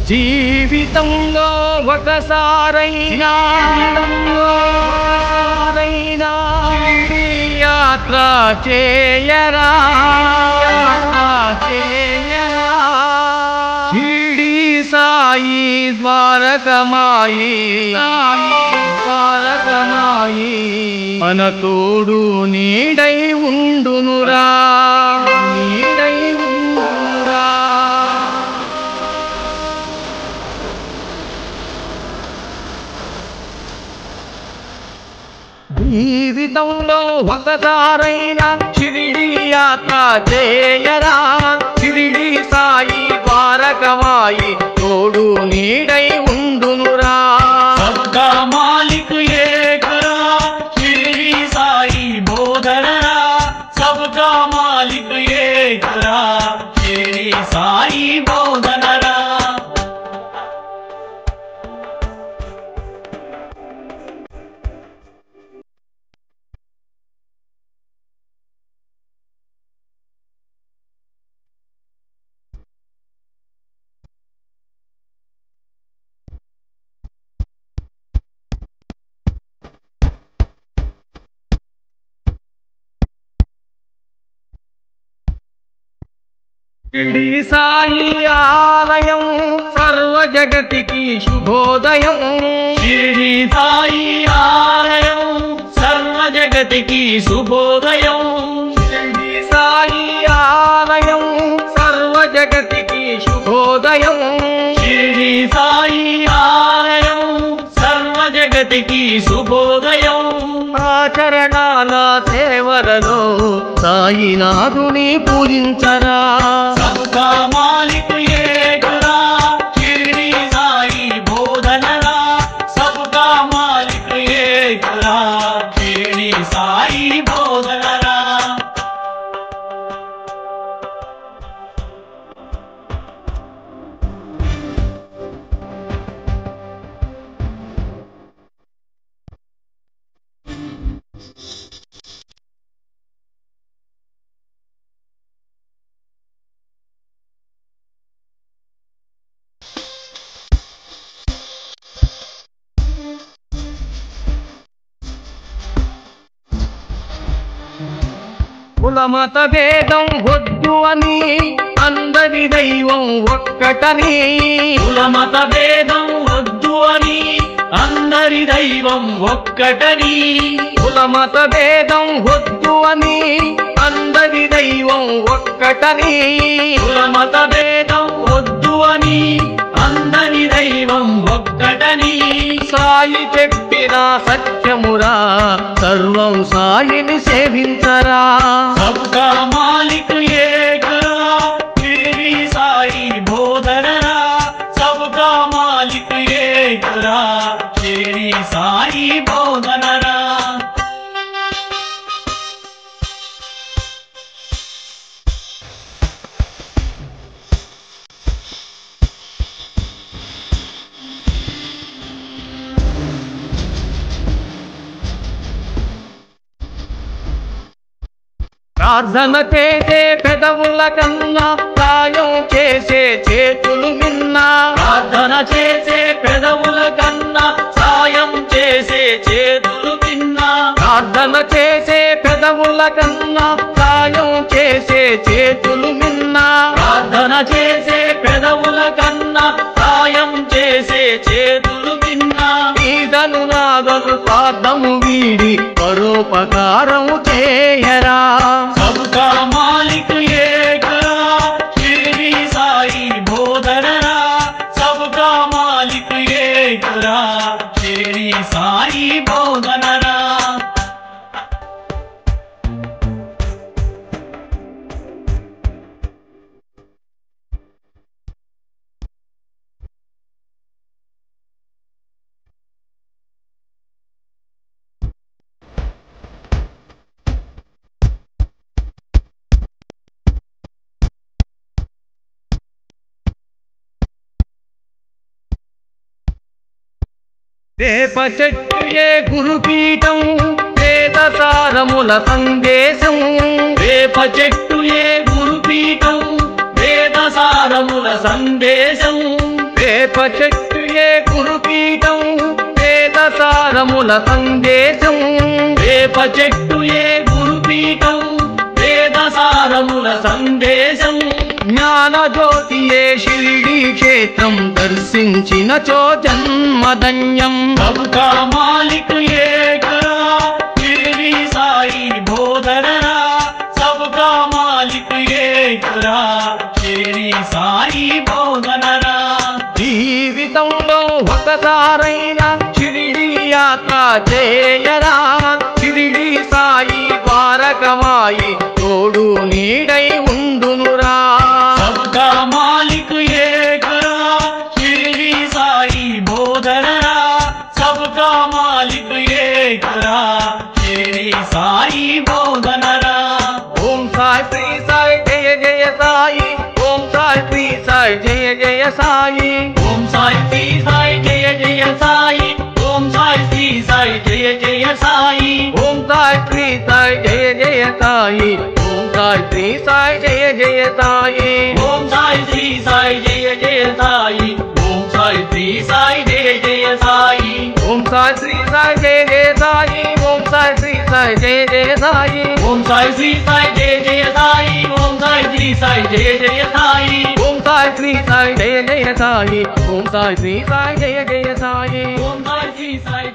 జీవితంలో ఒకసారైనా యాత్ర చేయరా షిరిడి సాయి ద్వారకమాయి మన తోడు నీడై ఉండునురా జీవితంలో ఒకసారైనా షిరిడి యాత్ర చేయరా షిరిడి సాయి ద్వారకమాయి తోడు నీడై ఉండునురా సబ్కా మాలిక్ ఏకరా షిరిడి సాయి బోధనరా సబ్కా మాలిక్ ఏకరా షిరిడి సాయి బోధనరా షిరిడి సాయి ఆలయం సర్వ జగతికి శుభోదయం షిరిడి సాయి ఆలయం సర్వ జగతికి శుభోదయం షిరిడి సాయి ఆలయం సర్వ జగతికి శుభోదయం షిరిడి సాయి ఆలయం సర్వ జగతికి శుభోదయం ఆచరణాల సేవలలో సాయినాథుని పూజించరా సబ్కా మాలిక్ ఏకరా షిరిడి సాయి బోధనరా సబ్కా మాలిక్ ఏకరా షిరిడి సాయి బోధనరా కులమత భేదం వద్దు అని అందరి దైవం ఒక్కటని కులమత భేదం వద్దు అని అందరి దైవం ఒక్కటని కులమత భేదం వద్దు అని అందరి దైవం ఒక్కటని కులమత భేదం వద్దు అని అందరి దైవం ఒక్కటని సాయి చెప్పిన సత్యమురా సర్వం సాయిని సేవించరా సబ్కా మాలిక్ ఏకరా షిరిడి సాయి బోధనరా సబ్కా మాలిక్ ఏకరా షిరిడి సాయి బోధనరా ప్రార్థన చేసే పెదవుల కన్నా సాయం చేసే చేతులు మిన్నా ప్రార్థన చేసే పెదవుల కన్నా సాయం చేసే చేతులు మిన్నా ప్రార్థన చేసే పెదవుల కన్నా సాయం చేసే చేతులు మిన్నా ప్రార్థన చేసే పెదవుల కన్నా సాయం చేసే చేతులు మిన్నా నీదను నాదను స్వార్థము వీడి పరోపకారము చేయరా సబ్కా మాలిక్ ఏకరా షిరిడి సాయి బోధనరా సబ్కా మాలిక్ ఏకరా షిరిడి సాయి బోధనరా వేప చెట్టు ఏ గురుపీఠం వేదసారముల సందేశం వేప చెట్టు ఏ గురుపీఠం వేద సారముల సందేశం వేప చెట్టు ఏ గురుపీఠం వేద సారముల సందేశం వేప చెట్టు ఏ గురుపీఠం వేద సారముల సందేశం జ్ఞాన జ్యోతి ఏ షిరిడి క్షేత్రం దర్శించినచో జన్మధన్యం సబ్కా మాలిక్ ఏకరా షిరిడి సాయి బోధనరా సబ్కా మాలిక్ ఏకరా షిరిడి సాయి బోధనరా జీవితంలో ఒకసారైనా షిరిడి యాత్ర చేయరా షిరిడి సాయి ద్వారకమాయి తోడు నీడై ఉండునురా సబ్కా మాలిక్ ఏకరా షిరిడి సాయి బోధనరా సబ్కా మాలిక్ ఏకరా షిరిడి సాయి బోధనరా ఓం సాయి శ్రీ సాయి జయ జయ సాయి ఓం సాయి శ్రీ సాయి జయ జయ సాయి ఓం సాయి శ్రీ సాయి జయ జయ సాయి ఓం సాయి శ్రీ సాయి జయ జయ సాయి ఓం సాయి శ్రీ సాయి జయ జయ సాయి ఓం సాయి శ్రీ సాయి జయ జయ సాయి ఓం సాయి శ్రీ సాయి జయ జయ సాయి ఓం సాయి శ్రీ సాయి జయ జయ సాయి ఓం సాయి శ్రీ సాయి జయ జయ సాయి ఓం సాయి శ్రీ సాయి జయ జయ సాయి ఓం సాయి శ్రీ సాయి జయ జయ సాయి ఓం సాయి శ్రీ సాయి జయ జయ సాయి ఓం సాయి శ్రీ సాయి జయ జయ సాయి ఓం సాయి శ్రీ సాయి జయ జయ సాయి ఓం సాయి శ్రీ సాయి